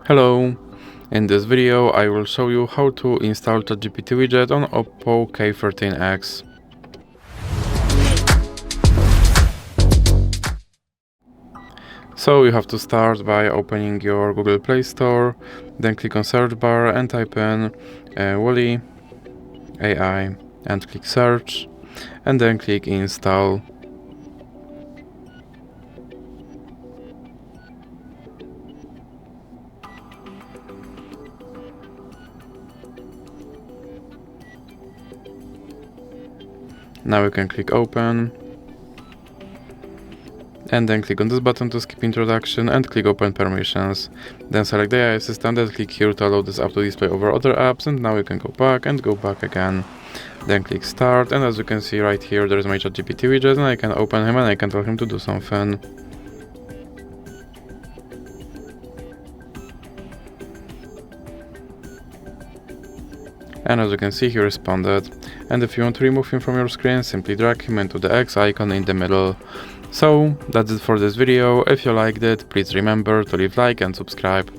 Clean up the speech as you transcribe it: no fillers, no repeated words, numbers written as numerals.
Hello! In this video I will show you how to install ChatGPT Widget on OPPO K13x. So you have to start by opening your Google Play Store, then click on search bar and type in Wolly AI and click search, and then click install. Now you can click open, and then click on this button to skip introduction and click open permissions. Then select the AI assistant and click here to allow this app to display over other apps, and now you can go back and go back again. Then click start, and as you can see right here there is my ChatGPT widget, and I can open him and I can tell him to do something. And as you can see, he responded. And if you want to remove him from your screen, simply drag him into the X icon in the middle. So that's it for this video. If you liked it, please remember to leave a like and subscribe.